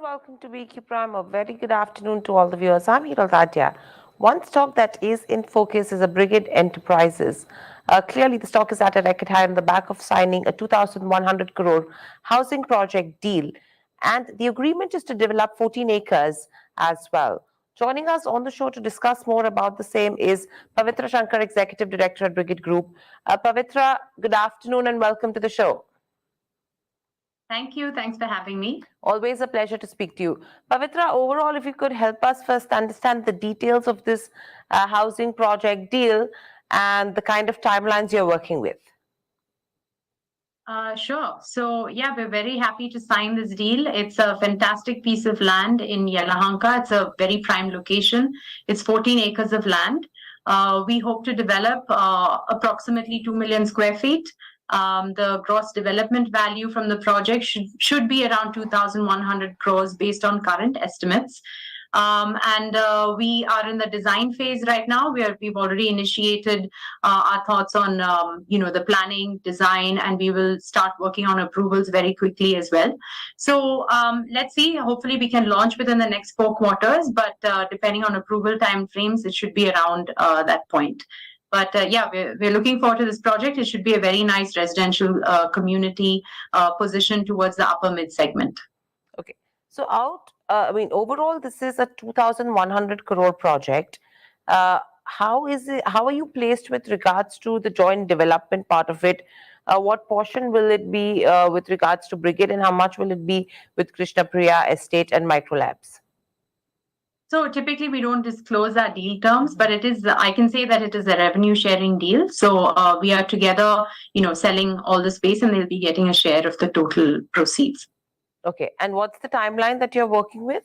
welcome to BQ Prime. A very good afternoon to all the viewers. I'm Hiral Tatia. One stock that is in focus is a Brigade Enterprises. Clearly, the stock is at a record high on the back of signing a 2,100 crore housing project deal, and the agreement is to develop 14 acres as well. Joining us on the show to discuss more about the same is Pavitra Shankar, Executive Director at Brigade Group. Pavitra, good afternoon and welcome to the show. Thank you. Thanks for having me. Always a pleasure to speak to you. Pavitra, overall, if you could help us first understand the details of this housing project deal and the kind of timelines you're working with. Sure. So, yeah, we're very happy to sign this deal. It's a fantastic piece of land in Yelahanka. It's a very prime location. It's 14 acres of land. We hope to develop approximately 2 million square feet. The gross development value from the project should be around 2,100 crores based on current estimates. We are in the design phase right now. We've already initiated our thoughts on the planning, design, and we will start working on approvals very quickly as well. So let's see. Hopefully, we can launch within the next 4 quarters, but depending on approval timeframes, it should be around that point. But yeah, we're looking forward to this project. It should be a very nice residential community position towards the upper mid segment. Okay. So overall, this is a 2,100 crore project. How are you placed with regards to the joint development part of it? What portion will it be with regards to Brigade, and how much will it be with Krishna Priya Estate and Microlabs? So typically we don't disclose our deal terms, but I can say that it is a revenue sharing deal. So we are together, selling all the space, and they'll be getting a share of the total proceeds. Okay. And what's the timeline that you're working with?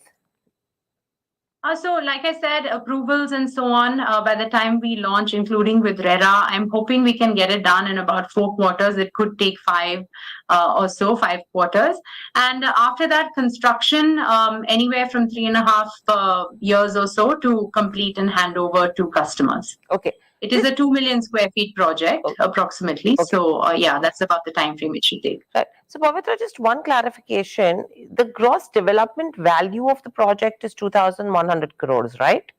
So like I said, approvals and so on, by the time we launch, including with RERA, I'm hoping we can get it done in about 4 quarters. It could take 5 quarters. And after that, construction, anywhere from 3.5 years or so to complete and hand over to customers. Okay. It is a 2 million square feet project, approximately. Okay. So, yeah, that's about the time frame it should take. Right. So, Pavitra, just one clarification. The gross development value of the project is 2,100 crores, right?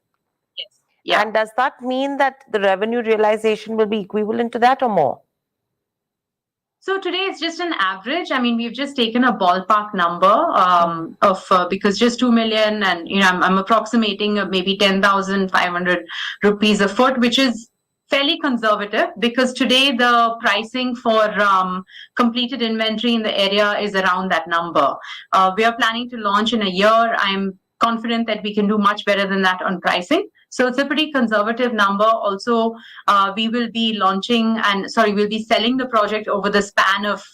Yes. Yeah. And does that mean that the revenue realization will be equivalent to that or more? So today it's just an average. I mean, we've just taken a ballpark number because just 2 million, and I'm approximating maybe 10,500 rupees a foot, which is fairly conservative because today the pricing for completed inventory in the area is around that number. We are planning to launch in a year. I'm confident that we can do much better than that on pricing. So it's a pretty conservative number. Also, we will be we'll be selling the project over the span of,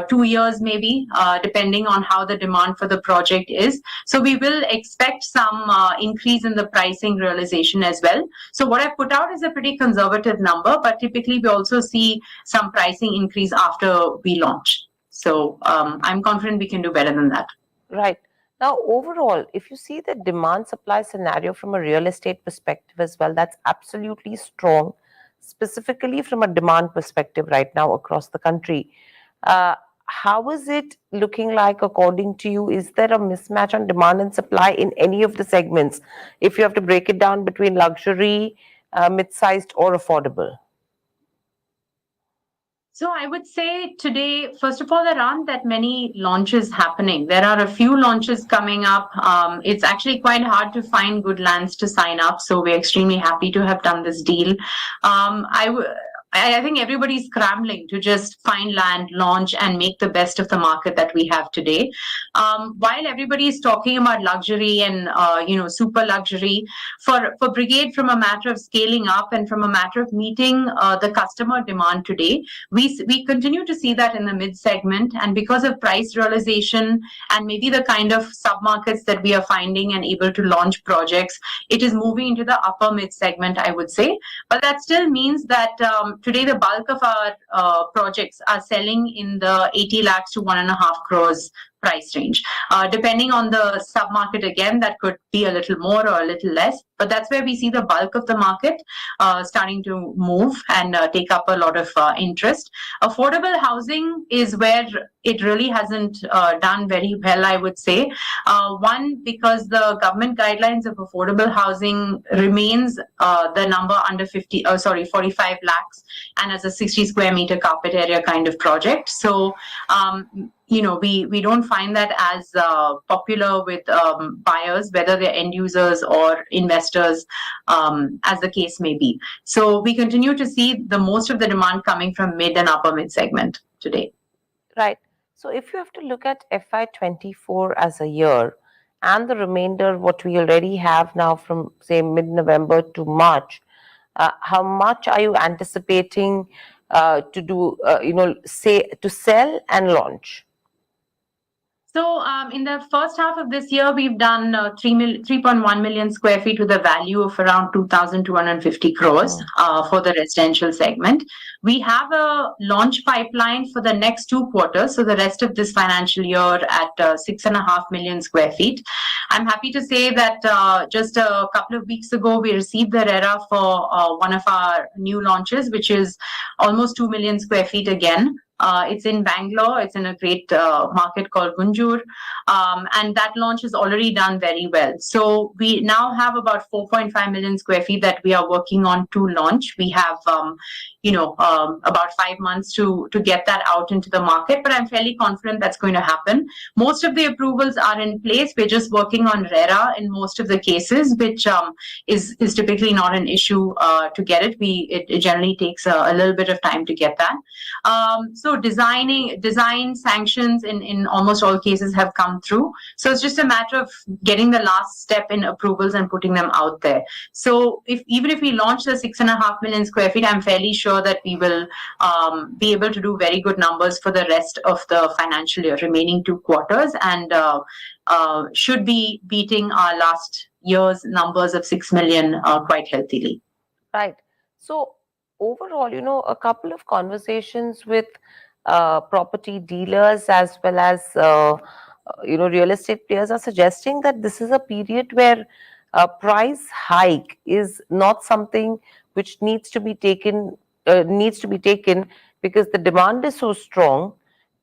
2 years maybe, depending on how the demand for the project is. So we will expect some increase in the pricing realization as well. So what I put out is a pretty conservative number, but typically we also see some pricing increase after we launch. So I'm confident we can do better than that. Right. Now, overall, if you see the demand supply scenario from a real estate perspective as well, that's absolutely strong, specifically from a demand perspective right now across the country. How is it looking like according to you? Is there a mismatch on demand and supply in any of the segments, if you have to break it down between luxury, mid-sized, or affordable? So I would say today, first of all, there aren't that many launches happening. There are a few launches coming up. It's actually quite hard to find good lands to sign up. So we're extremely happy to have done this deal. I think everybody's scrambling to just find land, launch, and make the best of the market that we have today. While everybody is talking about luxury and super luxury, for Brigade, from a matter of scaling up and from a matter of meeting the customer demand today, we continue to see that in the mid segment, and because of price realization and maybe the kind of sub-markets that we are finding and able to launch projects, it is moving into the upper mid segment, I would say. But that still means that today the bulk of our projects are selling in the 80 lakhs to 1.5 crores price range. Depending on the sub-market, again, that could be a little more or a little less, but that's where we see the bulk of the market starting to move and take up a lot of interest. Affordable housing is where it really hasn't done very well, I would say. One, because the government guidelines of affordable housing remains the number under 45 lakhs and as a 60 square meter carpet area kind of project. So, we don't find that as popular with buyers, whether they're end users or investors, as the case may be. So we continue to see the most of the demand coming from mid and upper mid segment today. Right. So if you have to look at FY24 as a year and the remainder, what we already have now from, say, mid-November to March, how much are you anticipating to do, say, to sell and launch? So in the first half of this year, we've done 3.1 million square feet with a value of around 2,250 crores for the residential segment. We have a launch pipeline for the next 2 quarters, so the rest of this financial year at 6.5 million square feet. I'm happy to say that just a couple of weeks ago, we received the RERA for one of our new launches, which is almost 2 million square feet again. It's in Bangalore. It's in a great market called Gunjur. And that launch is already done very well. So we now have about 4.5 million square feet that we are working on to launch. We have, about 5 months to get that out into the market, but I'm fairly confident that's going to happen. Most of the approvals are in place. We're just working on RERA in most of the cases, which is typically not an issue to get it. It generally takes a little bit of time to get that. So design sanctions in almost all cases have come through. So it's just a matter of getting the last step in approvals and putting them out there. So even if we launch the 6.5 million square feet, I'm fairly sure that we will be able to do very good numbers for the rest of the financial year, remaining 2 quarters, and should be beating our last year's numbers of 6 million quite healthily. Right. So overall, a couple of conversations with property dealers as well as real estate players are suggesting that this is a period where price hike is not something which needs to be taken because the demand is so strong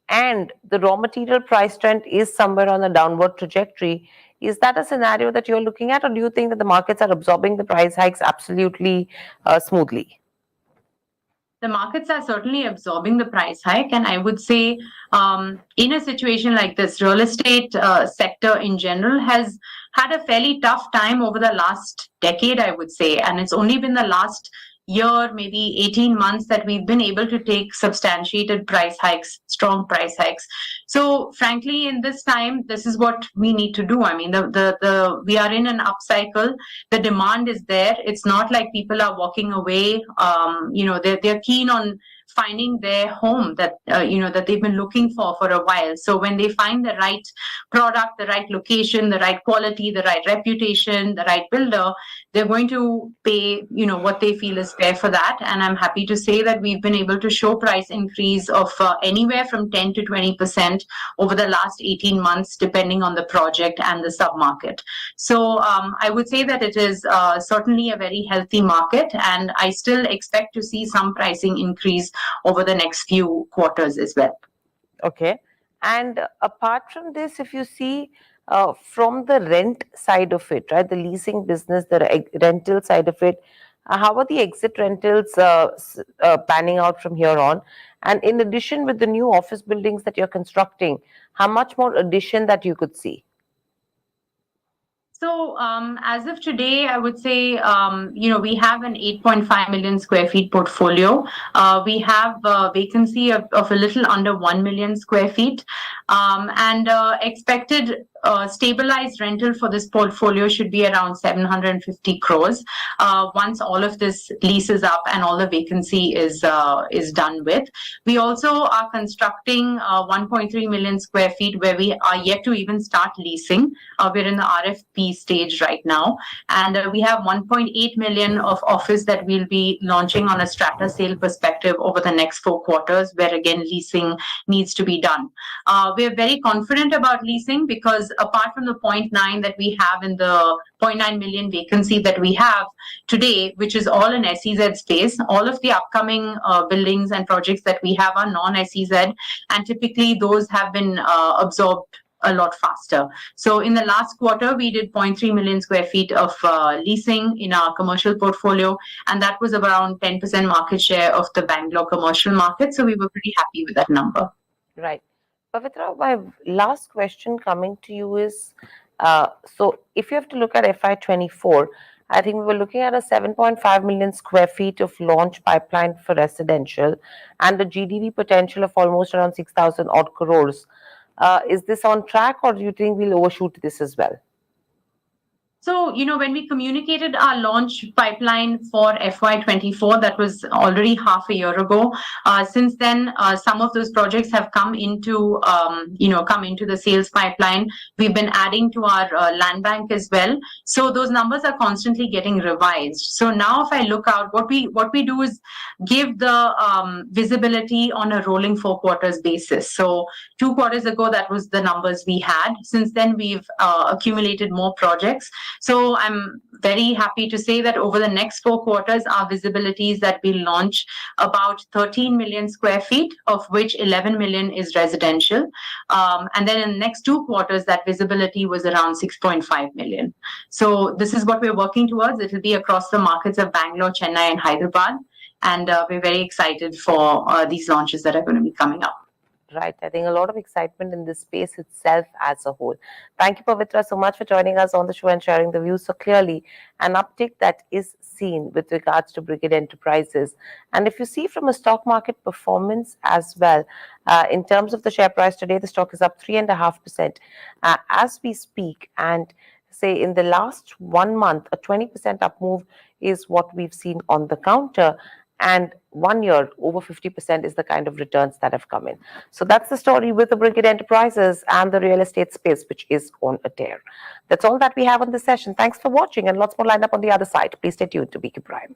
and the raw material price trend is somewhere on a downward trajectory. Is that a scenario that you're looking at, or do you think that the markets are absorbing the price hikes absolutely smoothly? The markets are certainly absorbing the price hike, and I would say in a situation like this, real estate sector in general has had a fairly tough time over the last decade, I would say, and it's only been the last year, maybe 18 months, that we've been able to take substantiated price hikes, strong price hikes. So frankly, in this time, this is what we need to do. I mean, we are in an upcycle. The demand is there. It's not like people are walking away. They're keen on finding their home that they've been looking for a while. So when they find the right product, the right location, the right quality, the right reputation, the right builder, they're going to pay what they feel is fair for that. And I'm happy to say that we've been able to show price increase of anywhere from 10 to 20% over the last 18 months, depending on the project and the sub-market. So I would say that it is certainly a very healthy market, and I still expect to see some pricing increase over the next few quarters as well. Okay. And apart from this, if you see from the rent side of it, right, the leasing business, the rental side of it, how are the exit rentals panning out from here on? And in addition, with the new office buildings that you're constructing, how much more addition that you could see? So as of today, I would say, we have an 8.5 million square feet portfolio. We have a vacancy of a little under 1 million square feet, and expected stabilized rental for this portfolio should be around 750 crores once all of this leases up and all the vacancy is done with. We also are constructing 1.3 million square feet where we are yet to even start leasing. We're in the RFP stage right now, and we have 1.8 million of office that we'll be launching on a strata sale perspective over the next 4 quarters, where again leasing needs to be done. We're very confident about leasing because apart from the 0.9 that we have in the 0.9 million vacancy that we have today, which is all in SEZ space, all of the upcoming buildings and projects that we have are non-SEZ, and typically those have been absorbed a lot faster. So in the last quarter, we did 0.3 million square feet of leasing in our commercial portfolio, and that was around 10% market share of the Bangalore commercial market. So we were pretty happy with that number. Right. Pavitra, my last question coming to you is, so if you have to look at FY24, I think we were looking at a 7.5 million square feet of launch pipeline for residential and a GDV potential of almost around 6,000 odd crores. Is this on track, or do you think we'll overshoot this as well? So, when we communicated our launch pipeline for FY24, that was already half a year ago. Since then, some of those projects have come into the sales pipeline. We've been adding to our land bank as well. So those numbers are constantly getting revised. So now if I look out, what we do is give the visibility on a rolling 4 quarters basis. So 2 quarters ago, that was the numbers we had. Since then, we've accumulated more projects. So I'm very happy to say that over the next 4 quarters, our visibility is that we'll launch about 13 million square feet, of which 11 million is residential. And then in the next 2 quarters, that visibility was around 6.5 million. So this is what we're working towards. It will be across the markets of Bangalore, Chennai, and Hyderabad. And we're very excited for these launches that are going to be coming up. Right. I think a lot of excitement in this space itself as a whole. Thank you, Pavitra, so much for joining us on the show and sharing the views so clearly. An uptick that is seen with regards to Brigade Enterprises. And if you see from a stock market performance as well, in terms of the share price today, the stock is up 3.5% as we speak. And say in the last 1 month, a 20% up move is what we've seen on the counter. And 1 year, over 50% is the kind of returns that have come in. So that's the story with the Brigade Enterprises and the real estate space, which is on a tear. That's all that we have on this session. Thanks for watching, and lots more lined up on the other side. Please stay tuned to BK Prime.